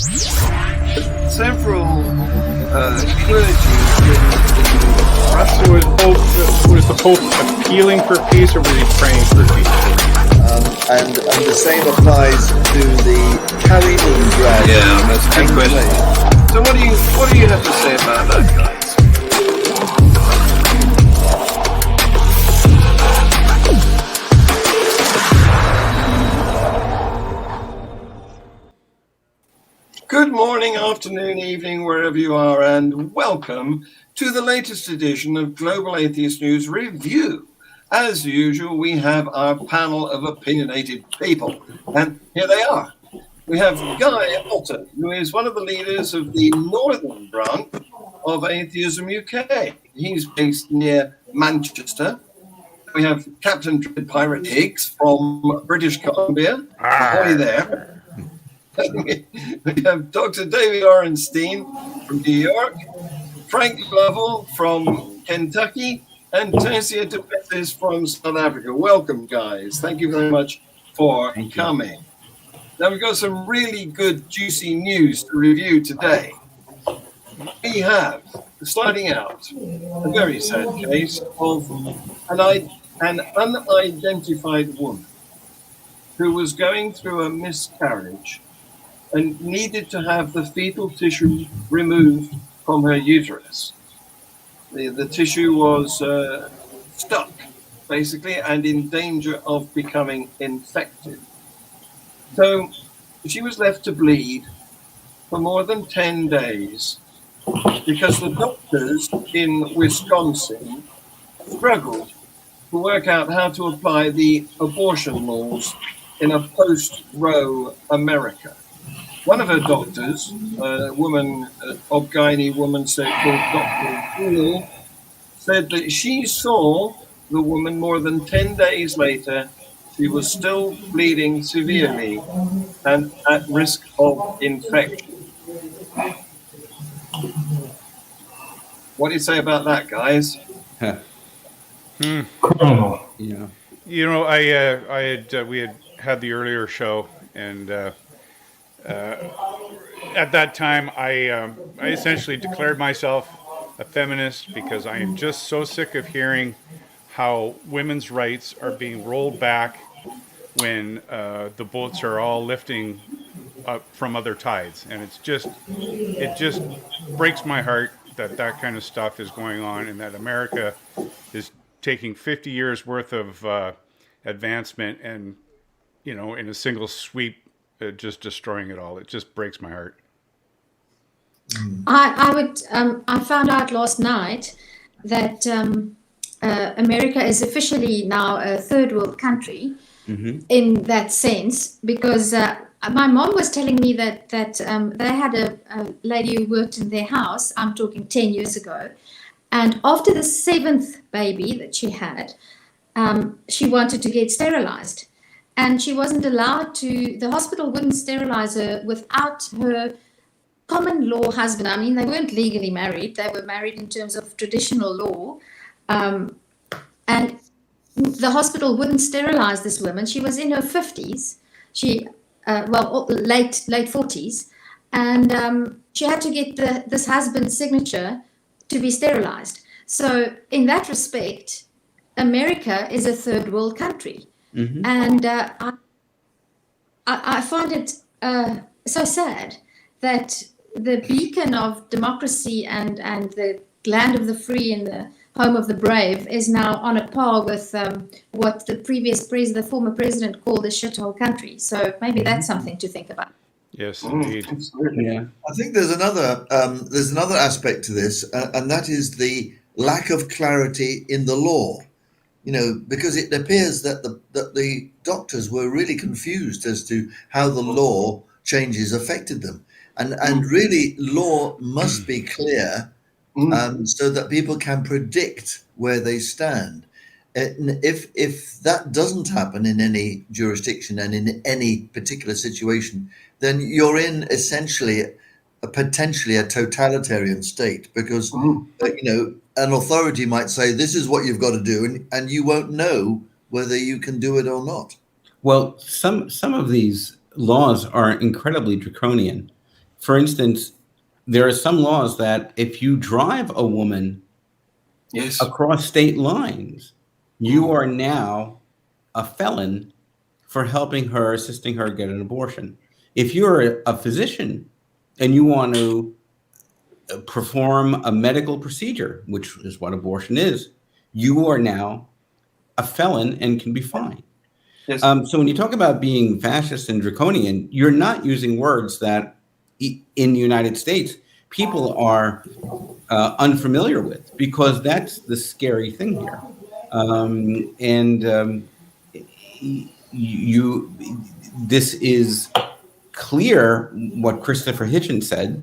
Several clergy in Russia. Was the Pope appealing for peace, or was he praying for peace? And the same applies to the Kaliningrad. Yeah, that's a good question. So what do you have to say about that, guys? Good morning, afternoon, evening, wherever you are, and welcome to the latest edition of Global Atheist News Review. As usual, we have our panel of opinionated people, and here they are. We have Guy Otten, who is one of the leaders of the northern branch of Atheism UK. He's based near Manchester. We have Captain Pyrate Higgs from British Columbia. Ahoy there. We have Dr. David Orenstein from New York, Frank Lovell from Kentucky, and Tersia du Plessis from South Africa. Welcome, guys. Thank you very much for coming. Now, we've got some really good, juicy news to review today. We have, starting out, a very sad case of an unidentified woman who was going through a miscarriage and needed to have the fetal tissue removed from her uterus. The tissue was stuck, basically, and in danger of becoming infected. So she was left to bleed for more than 10 days because the doctors in Wisconsin struggled to work out how to apply the abortion laws in a post-Roe America. One of her doctors, a woman, Obgyny woman called Dr. Lovell, said that she saw the woman more than 10 days later. She was still bleeding severely and at risk of infection. What do you say about that, guys? Criminal. Yeah. You know, we had the earlier show, and at that time, I essentially declared myself a feminist because I am just so sick of hearing how women's rights are being rolled back when the boats are all lifting up from other tides, and it just breaks my heart that kind of stuff is going on, and that America is taking 50 years worth of advancement and, you know, in a single sweep, just destroying it all. It just breaks my heart. I found out last night that America is officially now a third world country in that sense, because my mom was telling me that they had a lady who worked in their house. I'm talking 10 years ago. And after the 7th baby that she had, she wanted to get sterilized. And she wasn't allowed to, the hospital wouldn't sterilize her without her common law husband. I mean, they weren't legally married. They were married in terms of traditional law. And the hospital wouldn't sterilize this woman. She was in her 50s. Late 40s. And she had to get this husband's signature to be sterilized. So in that respect, America is a third world country. And I find it so sad that the beacon of democracy and the land of the free and the home of the brave is now on a par with what the former president called a shithole country. So maybe that's something to think about. Yes, indeed. Yeah. I think there's another aspect to this, and that is the lack of clarity in the law. You know, because it appears that the doctors were really confused as to how the law changes affected them, and really law must be clear, so that people can predict where they stand. If that doesn't happen in any jurisdiction and in any particular situation, then you're in essentially potentially a totalitarian state, because an authority might say this is what you've got to do, and you won't know whether you can do it or not. Well, some of these laws are incredibly draconian. for instance, there are some laws that if you drive a woman Yes. across state lines, you are now a felon for helping her, assisting her get an abortion. If you're a physician and you want to perform a medical procedure, which is what abortion is, you are now a felon and can be fined. Yes. So when you talk about being fascist and draconian, you're not using words that in the United States people are unfamiliar with, because that's the scary thing here. This is clear what Christopher Hitchens said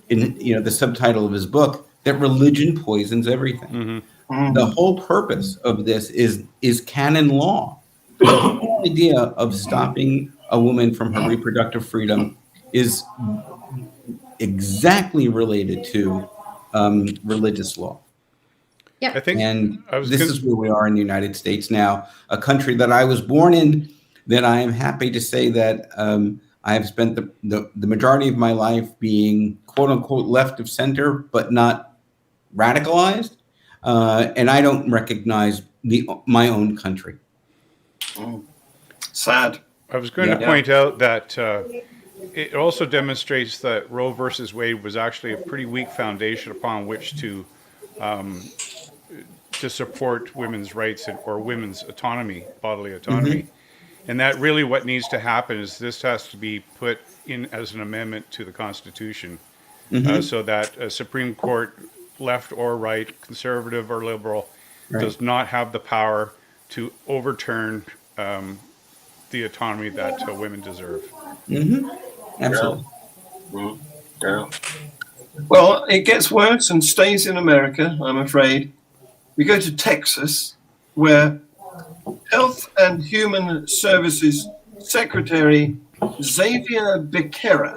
in the subtitle of his book, that religion poisons everything. Mm-hmm. The whole purpose of this is canon law. The whole idea of stopping a woman from her reproductive freedom is exactly related to religious law. Yeah. I think And this is where we are in the United States now, a country that I was born in, that I am happy to say that I have spent the majority of my life being quote unquote left of center, but not radicalized. And I don't recognize my own country. Sad. I was going to point out that it also demonstrates that Roe versus Wade was actually a pretty weak foundation upon which to support women's rights or women's autonomy, bodily autonomy. Mm-hmm. And that really what needs to happen is this has to be put in as an amendment to the Constitution, mm-hmm. So that a Supreme Court, left or right, conservative or liberal, does not have the power to overturn the autonomy that women deserve. Mm-hmm. Absolutely. Yeah. Yeah. Well, it gets worse and stays in America, I'm afraid. We go to Texas, where Health and Human Services Secretary Xavier Becerra,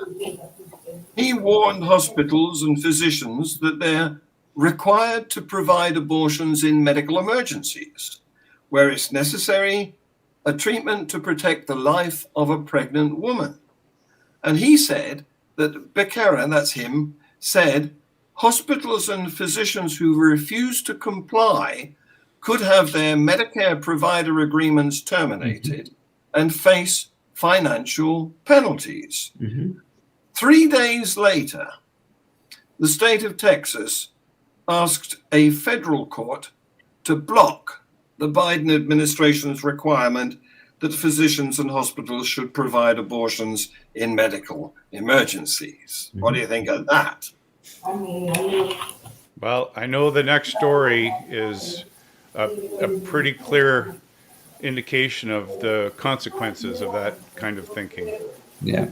he warned hospitals and physicians that they're required to provide abortions in medical emergencies, where it's necessary, a treatment to protect the life of a pregnant woman. And he said that Becerra, that's him, said hospitals and physicians who refuse to comply could have their Medicare provider agreements terminated and face financial penalties. Mm-hmm. 3 days later, the state of Texas asked a federal court to block the Biden administration's requirement that physicians and hospitals should provide abortions in medical emergencies. Mm-hmm. What do you think of that? Well, I know the next story is a pretty clear indication of the consequences of that kind of thinking. Yeah.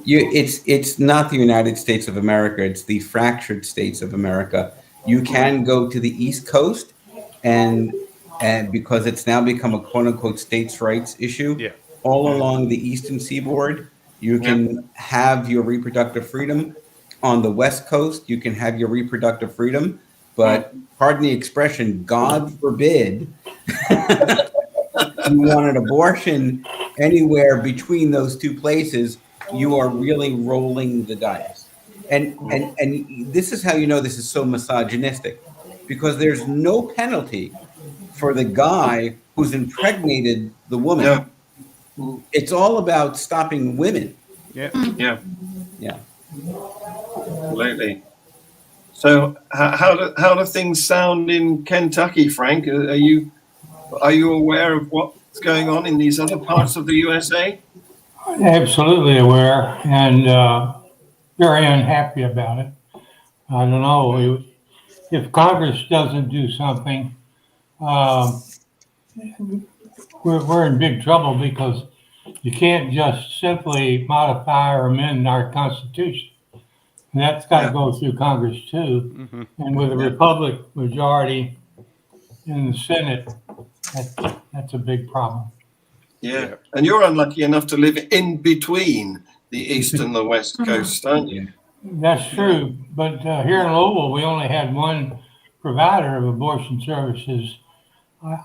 It's not the United States of America. It's the fractured states of America. You can go to the East Coast and because it's now become a quote unquote states' rights issue, all along the Eastern Seaboard, you can have your reproductive freedom. On the West Coast, you can have your reproductive freedom, but pardon the expression, God forbid you want an abortion anywhere between those two places, you are really rolling the dice. And this is how you know this is so misogynistic, because there's no penalty for the guy who's impregnated the woman. Yeah. It's all about stopping women. Yeah. Absolutely. So how do things sound in Kentucky, Frank? Are you aware of what's going on in these other parts of the USA? Absolutely aware, and very unhappy about it. I don't know if Congress doesn't do something, we're in big trouble, because you can't just simply modify or amend our Constitution. And that's got to go through Congress too. Mm-hmm. And with a Republican majority in the Senate, that's a big problem. Yeah. And you're unlucky enough to live in between the East and the West Coast, aren't you? That's true. But here in Lovell, we only had one provider of abortion services.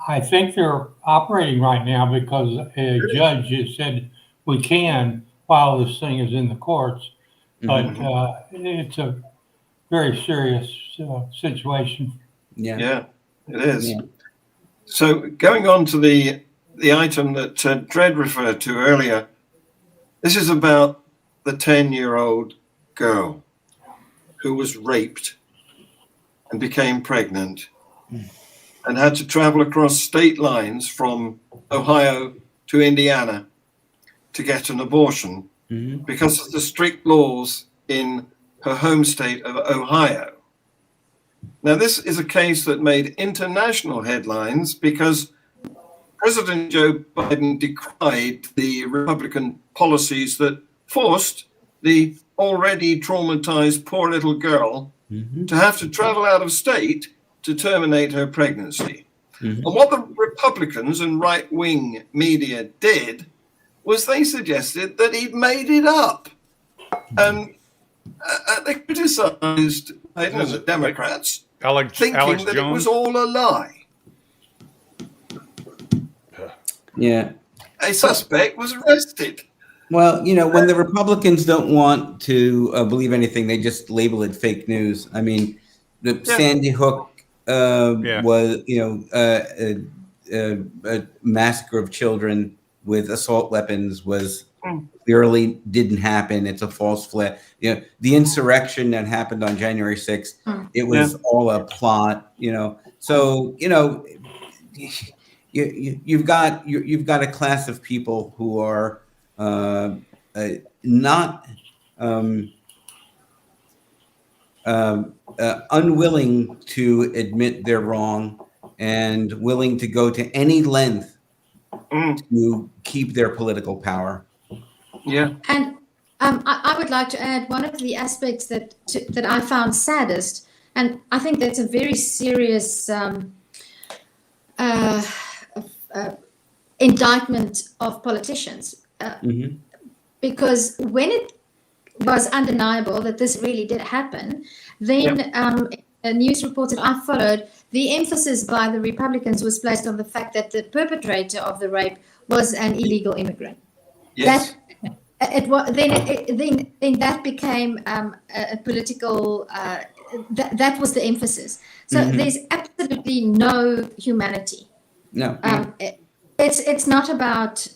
I think they're operating right now because a judge has said we can while this thing is in the courts. but it's a very serious situation. Yeah, it is. Yeah. So going on to the item that Dred referred to earlier, this is about the 10-year-old girl who was raped and became pregnant and had to travel across state lines from Ohio to Indiana to get an abortion because of the strict laws in her home state of Ohio. Now, this is a case that made international headlines because President Joe Biden decried the Republican policies that forced the already traumatized poor little girl to have to travel out of state to terminate her pregnancy. And what the Republicans and right-wing media did was they suggested that he'd made it up. And they criticized Biden and the Democrats, thinking Alex that Jones? it was all a lie. Yeah. A suspect was arrested. Well, when the Republicans don't want to believe anything, they just label it fake news. I mean, the Sandy Hook was, a massacre of children with assault weapons was clearly didn't happen. It's a false flag. The insurrection that happened on January 6th, it was all a plot. So you've got a class of people who are not unwilling to admit they're wrong and willing to go to any length to keep their political power. Yeah. And I would like to add one of the aspects that I found saddest, and I think that's a very serious indictment of politicians, because when it was undeniable that this really did happen, then news reports that I followed, the emphasis by the Republicans was placed on the fact that the perpetrator of the rape was an illegal immigrant. Yes. Then that became a political. That was the emphasis. So there's absolutely no humanity. No. It's not about.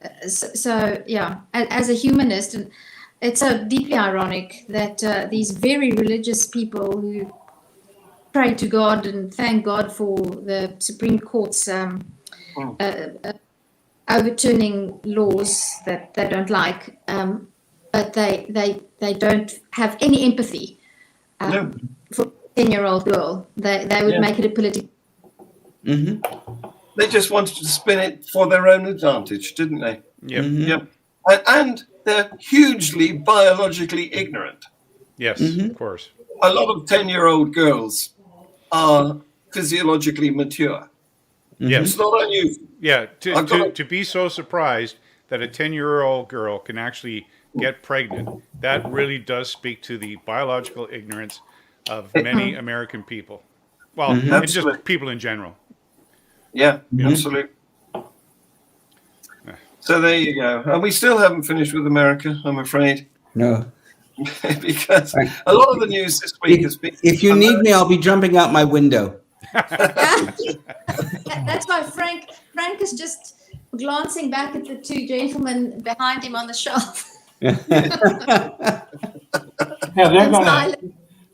As a humanist, and it's so deeply ironic that these very religious people who pray to God and thank God for the Supreme Court's overturning laws that they don't like, but they don't have any empathy for a 10-year-old girl. They would make it a political. They just wanted to spin it for their own advantage, didn't they? Yep. And they're hugely biologically ignorant. Yes, of course. A lot of 10-year-old girls are physiologically mature. Yes. It's not unusual. Yeah, to be so surprised that a 10-year-old girl can actually get pregnant, that really does speak to the biological ignorance of many American people. Well, and just people in general. Yeah, absolutely. So there you go. And we still haven't finished with America, I'm afraid. No. Because a lot of the news this week has been... If you need me, I'll be jumping out my window. That's why Frank is just glancing back at the two gentlemen behind him on the shelf.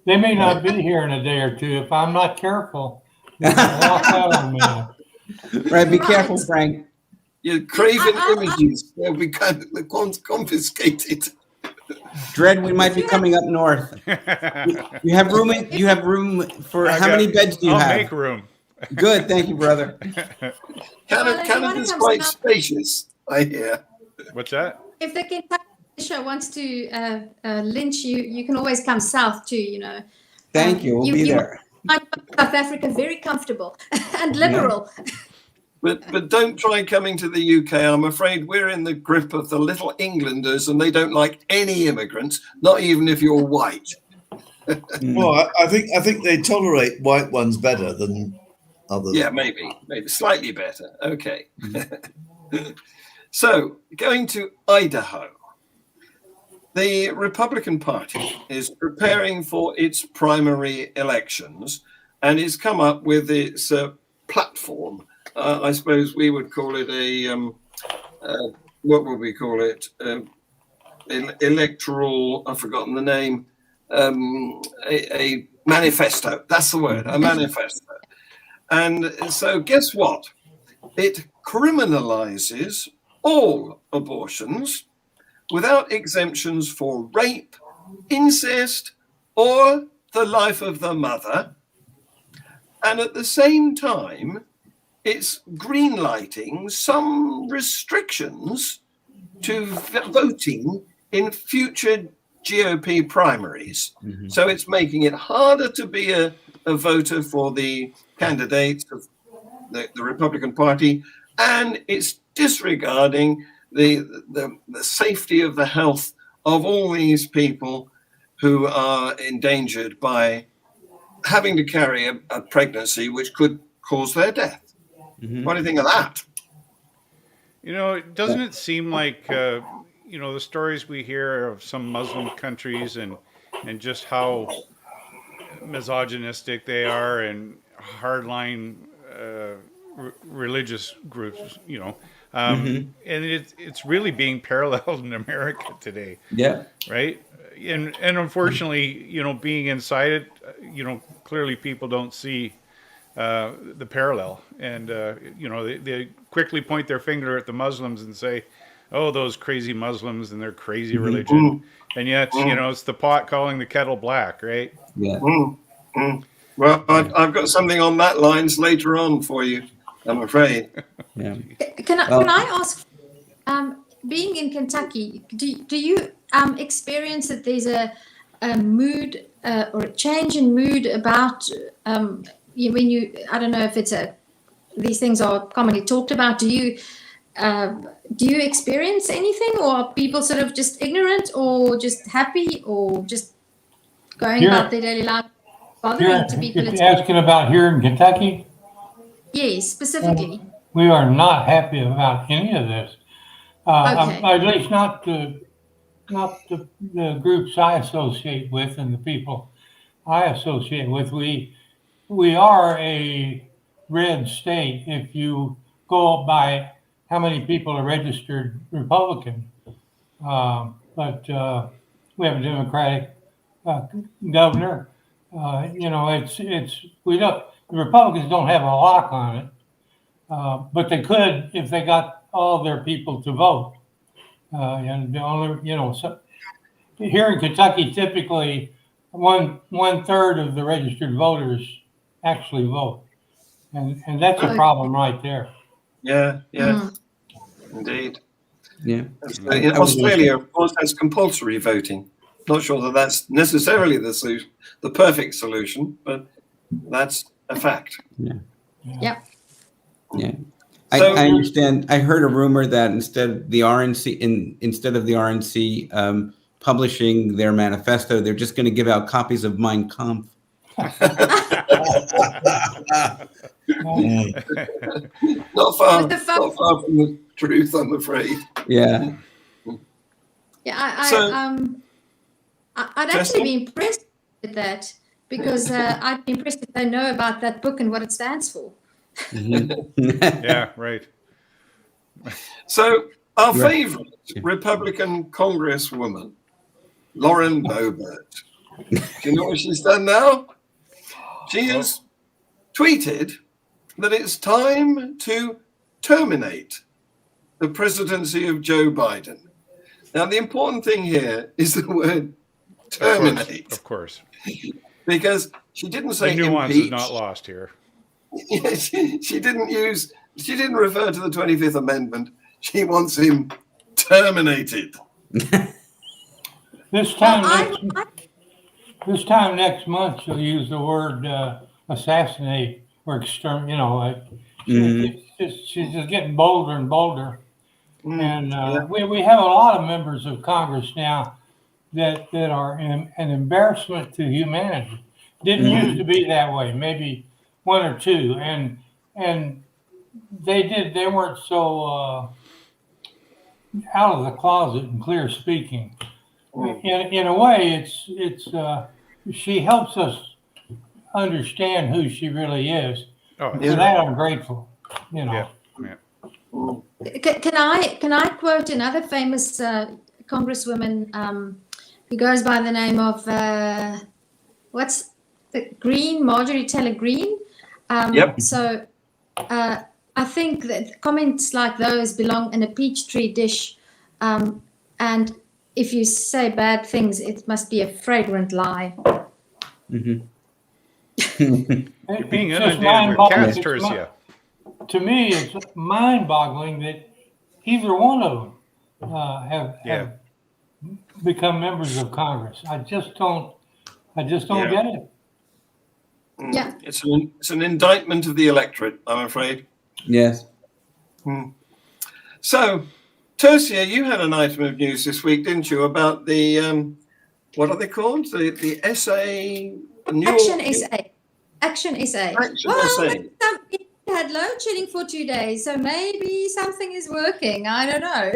They may not be here in a day or two. If I'm not careful, they'll walk out on me. Right, be careful, Frank. You're craving images. They'll be confiscated. Dred, we might be coming up north. You have room. You have room for how many beds do you have? I'll make room. Good, thank you, brother. Canada's quite spacious, I hear. What's that? If the Kentucky show wants to lynch you, you can always come south too. Thank you. We'll be there. South Africa very comfortable and liberal. Yeah. But don't try coming to the UK. I'm afraid we're in the grip of the Little Englanders, and they don't like any immigrants, not even if you're white. Well, I think they tolerate white ones better than others. Yeah, maybe slightly better. Okay. So going to Idaho. the Republican Party is preparing for its primary elections and has come up with its platform. I suppose we would call it what would we call it? Electoral, I've forgotten the name, a manifesto. That's the word, a manifesto. And so guess what? It criminalizes all abortions without exemptions for rape, incest, or the life of the mother. And at the same time, it's greenlighting some restrictions to voting in future GOP primaries. Mm-hmm. So it's making it harder to be a voter for the candidates of the Republican Party, and it's disregarding the safety of the health of all these people who are endangered by having to carry a pregnancy which could cause their death. Mm-hmm. What do you think of that? Doesn't it seem like, the stories we hear of some Muslim countries and just how misogynistic they are and hardline religious groups, and it's really being paralleled in America today. Yeah. Right. And unfortunately, being inside it, clearly people don't see the parallel, and they quickly point their finger at the Muslims and say, "Oh, those crazy Muslims and their crazy religion," and yet it's the pot calling the kettle black, right? Yeah. Well, I've got something on that lines later on for you, I'm afraid. Yeah. Can I ask? Being in Kentucky, do you experience that there's a mood or a change in mood about when you, I don't know if it's these things are commonly talked about. Do you experience anything, or are people sort of just ignorant or just happy or just going about their daily life, bothering to be political? You're asking about here in Kentucky? Yes, specifically. We are not happy about any of this. Okay. At least not the groups I associate with and the people I associate with. We are a red state if you go by how many people are registered Republican. But we have a Democratic governor. The Republicans don't have a lock on it, but they could if they got all their people to vote. And the only, so here in Kentucky, typically one third of the registered voters actually vote, and that's a problem right there. Yeah, indeed. Yeah. In Australia, of course, has compulsory voting. Not sure that that's necessarily the perfect solution, but that's a fact. Yeah. Yeah. Yeah. So, I understand. I heard a rumor that instead of the RNC publishing their manifesto, they're just going to give out copies of Mein Kampf. Not far from the truth, I'm afraid. Yeah. Yeah. I'd actually be impressed with that, because I'd be impressed if they know about that book and what it stands for. Yeah, right. So our favorite Republican Congresswoman, Lauren Boebert, do you know what she's done now? She has tweeted that it's time to terminate the presidency of Joe Biden. Now, the important thing here is the word terminate. Of course. Because she didn't say the nuance impeach. Is not lost here. Yeah, she didn't refer to the 25th Amendment. She wants him terminated. This time next month, she'll use the word assassinate or exterminate. She's just getting bolder and bolder. And we have a lot of members of Congress now that are an embarrassment to humanity. Didn't used to be that way. Maybe one or two, and they weren't so out of the closet and clear speaking. in a way, she helps us understand who she really is. Oh, For that, I'm grateful. yeah. Can I quote another famous congresswoman who goes by the name of what's the Marjorie Taylor Greene? Yep. So I think that comments like those belong in a peachtree dish, and if you say bad things, it must be a fragrant lie. You're being It's just inundated with mind-boggling. cats, Tersia. To me, it's mind-boggling that either one of them have become members of Congress. I just don't get it. Yeah. It's an indictment of the electorate, I'm afraid. Yes. So, Tersia, you had an item of news this week, didn't you, about the what are they called? The SA Action SA. It had load shedding for 2 days, so maybe something is working. I don't know.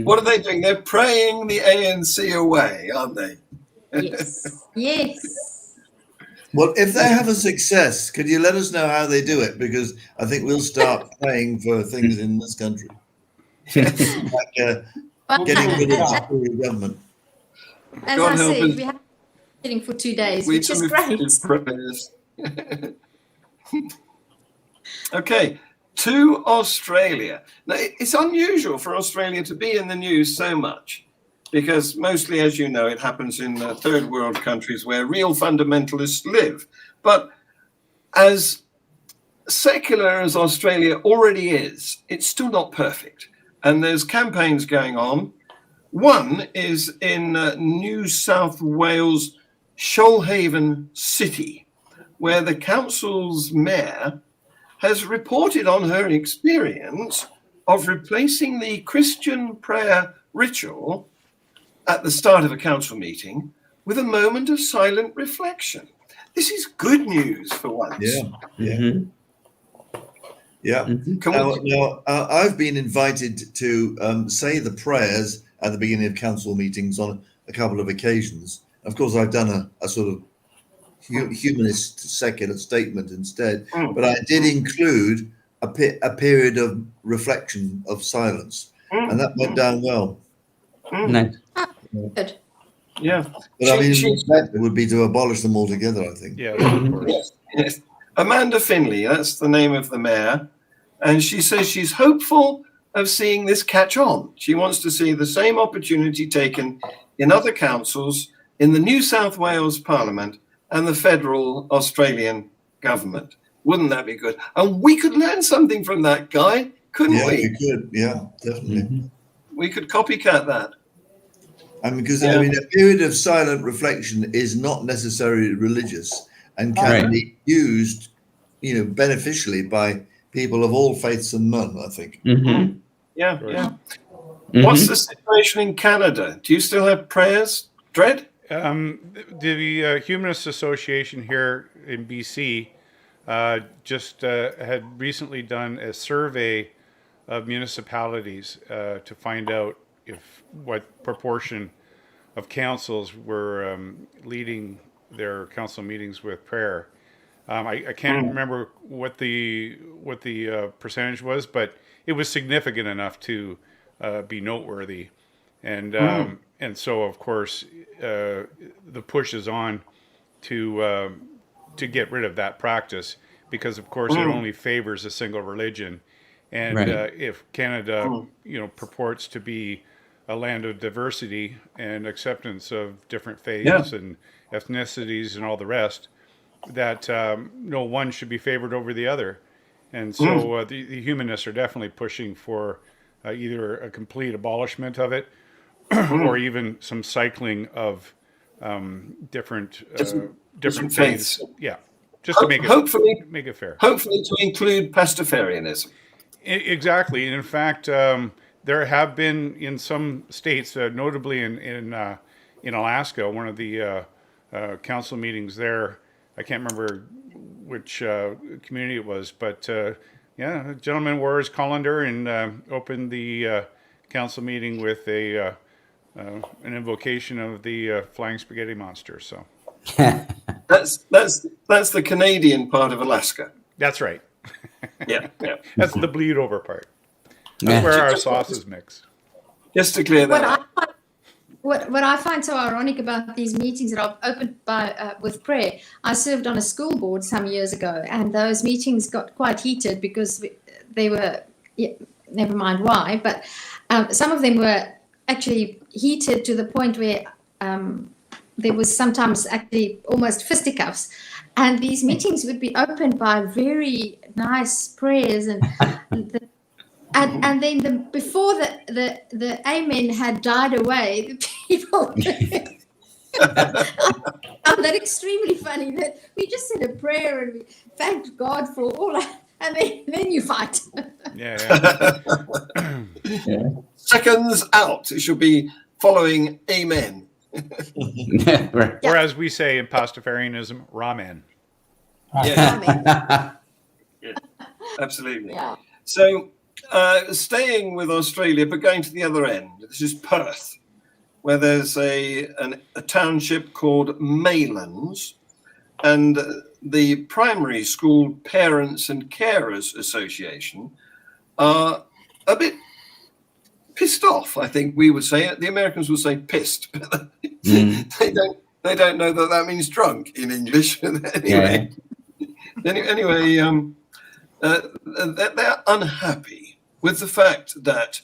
What are they doing? They're praying the ANC away, aren't they? Yes. Well, if they have a success, could you let us know how they do it? Because I think we'll start paying for things in this country. Like getting rid of the Tory government. As God I help said, us. we have shedding for 2 days, We which is too great. his prayers. Okay, to Australia. Now, it's unusual for Australia to be in the news so much because mostly, as you know, it happens in third world countries where real fundamentalists live. But as secular as Australia already is, it's still not perfect. And there's campaigns going on. One is in New South Wales, Shoalhaven City, where the council's mayor has reported on her experience of replacing the Christian prayer ritual at the start of a council meeting with a moment of silent reflection. This is good news for once. Now, I've been invited to say the prayers at the beginning of council meetings on a couple of occasions. Of course, I've done a sort of humanist secular statement instead, but I did include a period of reflection, of silence, and that went down well. Nice. Good. Yeah. But I mean, better would be to abolish them altogether, I think. Yeah, of course. Yes. Amanda Finley, that's the name of the mayor, and she says she's hopeful of seeing this catch on. She wants to see the same opportunity taken in other councils, in the New South Wales Parliament and the federal Australian government. Wouldn't that be good? And we could learn something from that guy, couldn't we? Yeah, we could. Yeah, definitely. We could copycat that. I mean, because I mean, a period of silent reflection is not necessarily religious and can be used, beneficially by people of all faiths and none, I think. Yeah. What's the situation in Canada? Do you still have prayers, Dred? The Humanist Association here in BC just had recently done a survey of municipalities to find out what proportion of councils were leading their council meetings with prayer. I can't remember what the percentage was, but it was significant enough to be noteworthy, and so of course the push is on to get rid of that practice because of course it only favors a single religion, and if Canada purports to be a land of diversity and acceptance of different faiths and ethnicities and all the rest, that no one should be favored over the other. And so the humanists are definitely pushing for either a complete abolishment of it or even some cycling of different faiths. Yeah, just to make it fair. Hopefully to include Pastafarianism. Exactly. And in fact, there have been in some states, notably in Alaska, one of the council meetings there. I can't remember which community it was, but a gentleman wore his colander and opened the council meeting with a an invocation of the flying spaghetti monster. So That's the Canadian part of Alaska. that's right. Yeah, yeah. That's the bleed over part. That's where our sauces mix. Just to clear that up. What I find so ironic about these meetings that I've opened with prayer, I served on a school board some years ago, and those meetings got quite heated because they were, never mind why, but some of them were actually heated to the point where there was sometimes actually almost fisticuffs. And these meetings would be opened by very nice prayers and then before the amen had died away, the people found that extremely funny that we just said a prayer and we thanked God for all, and then you fight. Yeah. Seconds out, it should be following amen. Right. Or as we say in Pastafarianism, ramen. Yeah, absolutely. Yeah. So, staying with Australia, but going to the other end, this is Perth, where there's a township called Maylands, and the primary school parents and carers association are a bit pissed off. I think we would say it. The Americans would say pissed, but they don't know that means drunk in English. Anyway, they're unhappy with the fact that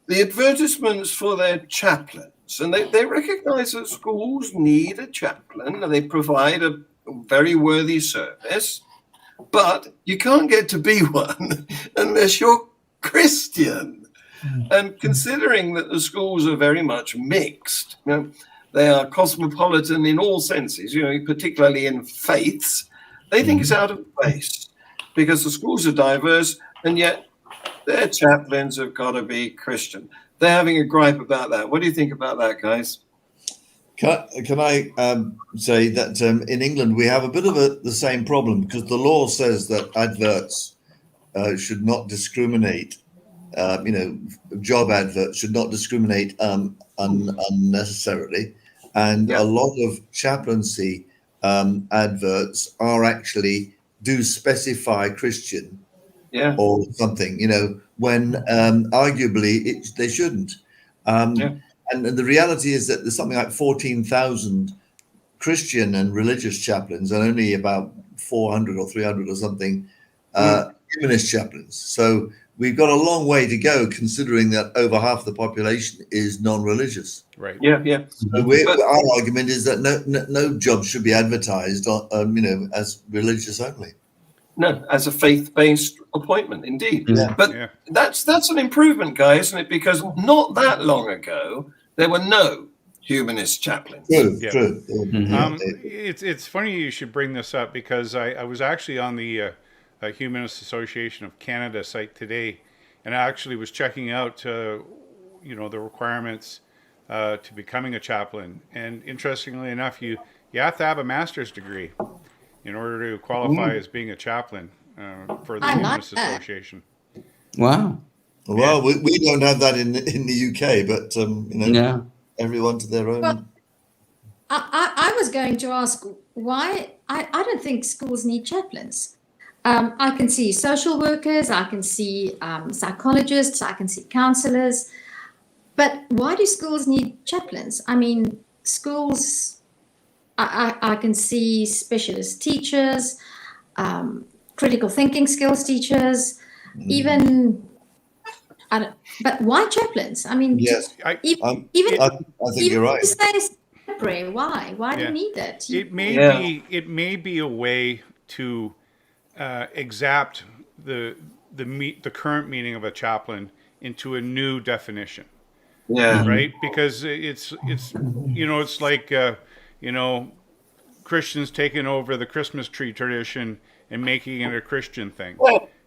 the advertisements for their chaplains, and they recognize that schools need a chaplain and they provide a very worthy service, but you can't get to be one unless you're Christian. And considering that the schools are very much mixed, they are cosmopolitan in all senses, particularly in faiths, they think it's out of place because the schools are diverse and yet their chaplains have got to be Christian. They're having a gripe about that. What do you think about that, guys? Can I say that in England we have a bit of the same problem because the law says that adverts should not discriminate. Job adverts should not discriminate unnecessarily, and a lot of chaplaincy adverts are actually do specify Christian or something, when arguably they shouldn't. And the reality is that there's something like 14,000 Christian and religious chaplains and only about 400 or 300 or something humanist chaplains. So we've got a long way to go, considering that over half the population is non-religious. Right. Yeah. So our argument is that no job should be advertised, as religious only. No, as a faith-based appointment, indeed. Yeah. But that's an improvement, guys, isn't it? Because not that long ago, there were no humanist chaplains. True. It's funny you should bring this up because I was actually on the Humanist Association of Canada site today, and I actually was checking out, the requirements to becoming a chaplain. And interestingly enough, you have to have a master's degree in order to qualify as being a chaplain for the Humanist Association. Wow. Well, we don't have that in the UK, but everyone to their own. Well, I was going to ask why. I don't think schools need chaplains. I can see social workers, I can see psychologists, I can see counselors, but why do schools need chaplains? I mean, schools, I can see specialist teachers, critical thinking skills teachers, but why chaplains? I mean, yes, I think you're right. Why? Why do you need that? It may be a way to exact the current meaning of a chaplain into a new definition. Yeah. Right? Because it's like Christians taking over the Christmas tree tradition and making it a Christian thing.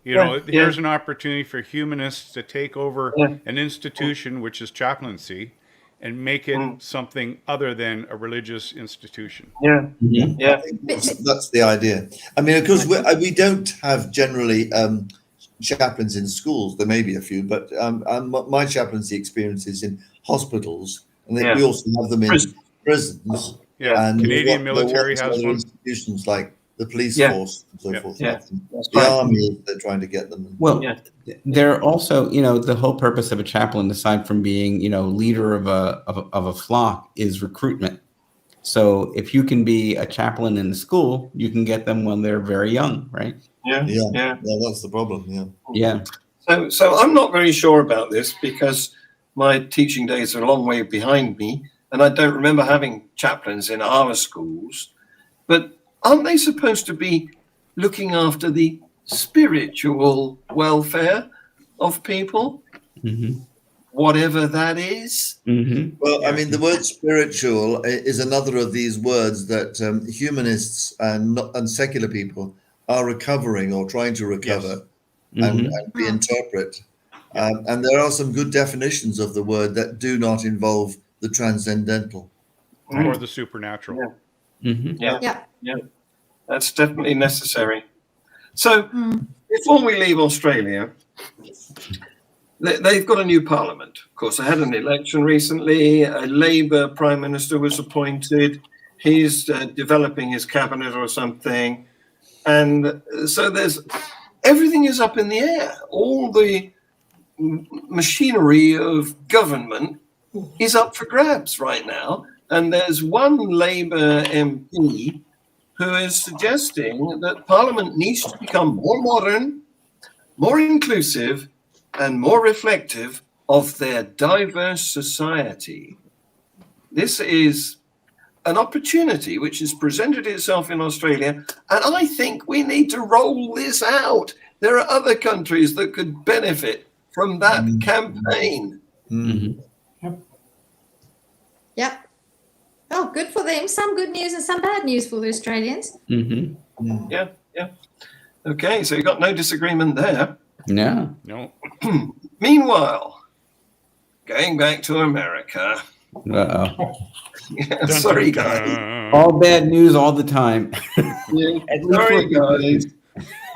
Here's an opportunity for humanists to take over an institution which is chaplaincy and make it something other than a religious institution. I think that's the idea. I mean, of course, we don't have generally chaplains in schools. There may be a few, but my chaplaincy experience is in hospitals, and we also have them in prisons. Yeah, And Canadian there military was has other one. institutions like the police Yeah. force and so forth. Yeah. Have them. That's The right. army, they're trying to get them. Well, they're also, the whole purpose of a chaplain, aside from being, leader of a flock, is recruitment. So if you can be a chaplain in the school, you can get them when they're very young, right? Yeah. That's the problem. Yeah. So I'm not very sure about this because my teaching days are a long way behind me, and I don't remember having chaplains in our schools. But aren't they supposed to be looking after the spiritual welfare of people, whatever that is? Well, I mean, the word spiritual is another of these words that humanists and secular people are recovering or trying to recover and reinterpret. And there are some good definitions of the word that do not involve the transcendental. Or the supernatural. Yeah. That's definitely necessary. So before we leave Australia, they've got a new parliament. Of course, they had an election recently. A Labour prime minister was appointed. He's developing his cabinet or something. And so everything is up in the air. All the machinery of government is up for grabs right now. And there's one Labour MP who is suggesting that Parliament needs to become more modern, more inclusive, and more reflective of their diverse society. This is an opportunity which has presented itself in Australia, and I think we need to roll this out. There are other countries that could benefit from that campaign. Yep. Oh, good for them. Some good news and some bad news for the Australians. Yeah. Okay, so you got no disagreement there. No. Meanwhile, going back to America. Uh-oh. Sorry, guys. All bad news all the time. Sorry, guys.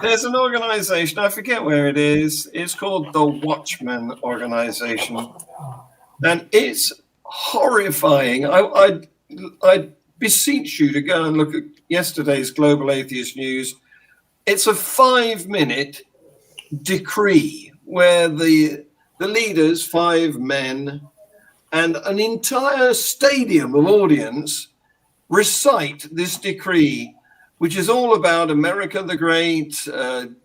There's an organization, I forget where it is. It's called the Watchman Organization. And it's horrifying. I beseech you to go and look at yesterday's Global Atheist News. It's a 5-minute decree where the leaders, 5 men, and an entire stadium of audience recite this decree, which is all about America the Great,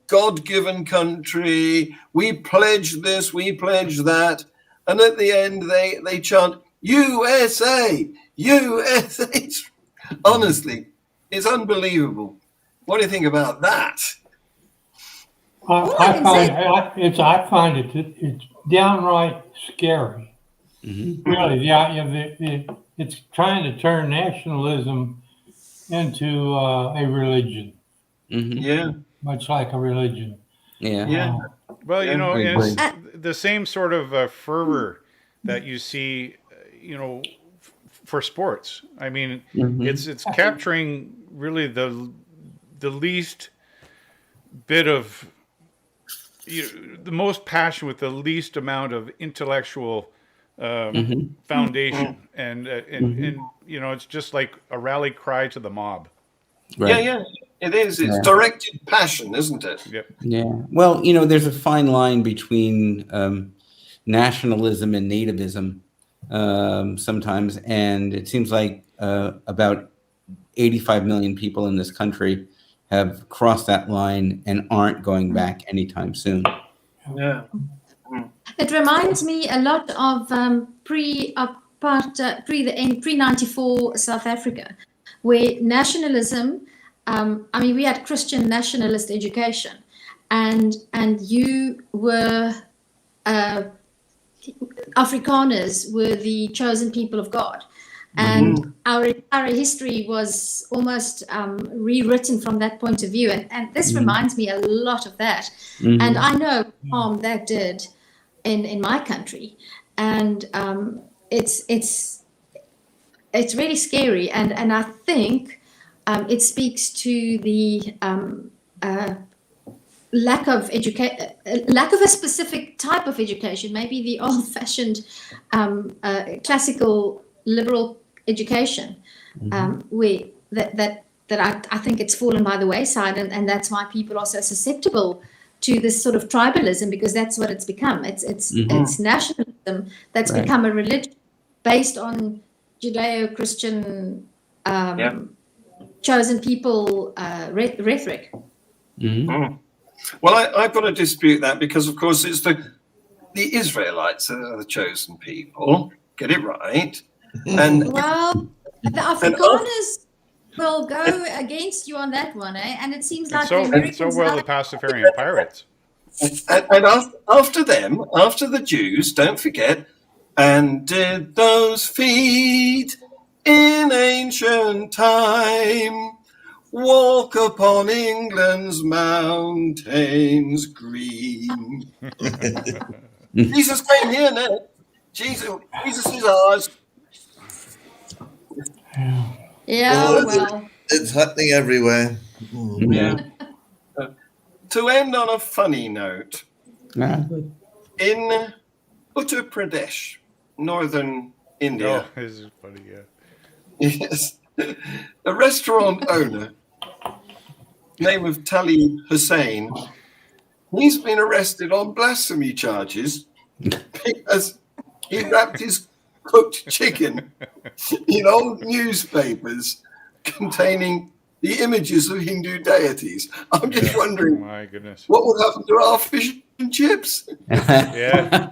God-given country, we pledge this, we pledge that. And at the end, they chant, USA, USA. Honestly, it's unbelievable. What do you think about that? I find it's downright scary. Really, it's trying to turn nationalism into a religion. Yeah, much like a religion. Yeah. Well, it's the same sort of fervor that you see, for sports. I mean, it's capturing really the least bit of the most passion with the least amount of intellectual foundation, and it's just like a rally cry to the mob. Right. Yeah, it is. It's directed passion, isn't it? Yep. Yeah. Well, there's a fine line between nationalism and nativism sometimes, and it seems like about 85 million people in this country have crossed that line and aren't going back anytime soon. Yeah. It reminds me a lot of pre-94 South Africa, where nationalism, we had Christian nationalist education, and you were, Afrikaners were the chosen people of God. And our history was almost rewritten from that point of view. And this reminds me a lot of that. And I know harm that did in my country. And it's really scary. And I think it speaks to the lack of a specific type of education, maybe the old-fashioned classical liberal education, where that I think it's fallen by the wayside, and that's why people are so susceptible to this sort of tribalism, because that's what it's become. It's nationalism that's become a religion based on Judeo-Christian chosen people rhetoric. Well, I've got to dispute that, because, of course, it's the Israelites that are the chosen people. Get it right. And well, the Afrikaners will go against you on that one, eh? And it seems like the Americans so will the Pastafarian pirates. And after them, after the Jews, don't forget, and did those feet in ancient time walk upon England's mountains green. Jesus came here, Ned. Jesus is ours. Yeah, well. It's happening everywhere. Yeah. To end on a funny note, in Uttar Pradesh, northern India. Oh, this is funny, yeah. Yes. A restaurant owner, name of Tali Hussain, he's been arrested on blasphemy charges because he wrapped his cooked chicken in old newspapers containing the images of Hindu deities. I'm just wondering, my goodness, what would happen to our fish and chips? Yeah.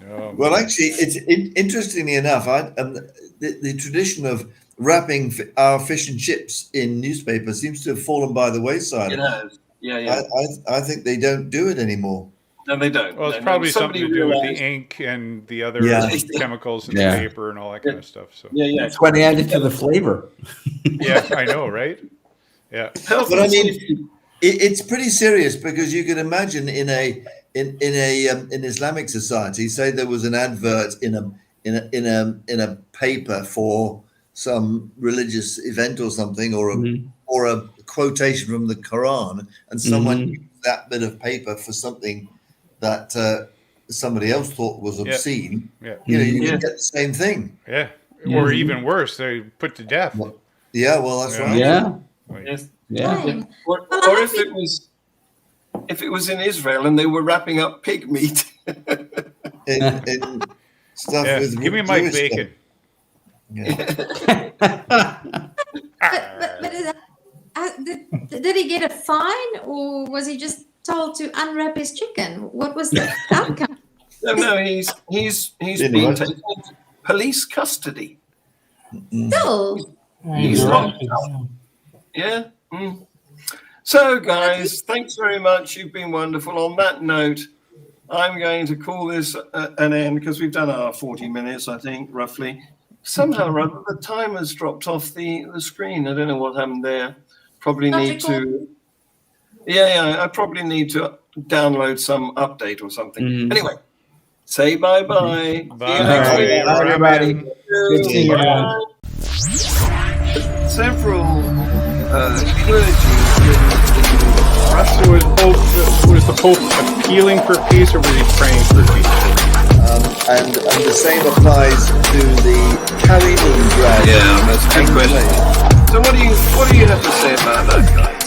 Oh, well, actually, it's interestingly enough, the tradition of wrapping our fish and chips in newspapers seems to have fallen by the wayside. It has. Yeah. I think they don't do it anymore. No, they don't. Well, it's probably something to do with the ink and the other chemicals in the paper and all that kind of stuff. So that's why they added to the flavor. Yeah, I know, right? Yeah. But I mean, it's pretty serious, because you can imagine in an Islamic society, say there was an advert in a paper for some religious event or something, or a quotation from the Quran, and someone used that bit of paper for something that somebody else thought was obscene. Yeah. You can get the same thing. Yeah. Or even worse, they put to death. Yeah, well, that's right. Yeah. Yes. Yeah. Or if it was in Israel and they were wrapping up pig meat in stuff with give me my bacon. But did he get a fine, or was he just told to unwrap his chicken? What was the outcome? No, he's been taken into police custody. Still. He's locked up. Yeah. So, guys, thanks very much. You've been wonderful. On that note, I'm going to call this an end, because we've done our 40 minutes, I think, roughly. Somehow or other, the time has dropped off the screen. I don't know what happened there. Probably need to... Yeah, I probably need to download some update or something. Anyway, say bye-bye. Bye, everybody. Good seeing you. Several clergy in Russia. Was the Pope appealing for peace, or was he praying for peace? And the same applies to the Kaliningrad. Yeah, that's a good question. So what do you have to say about that guy?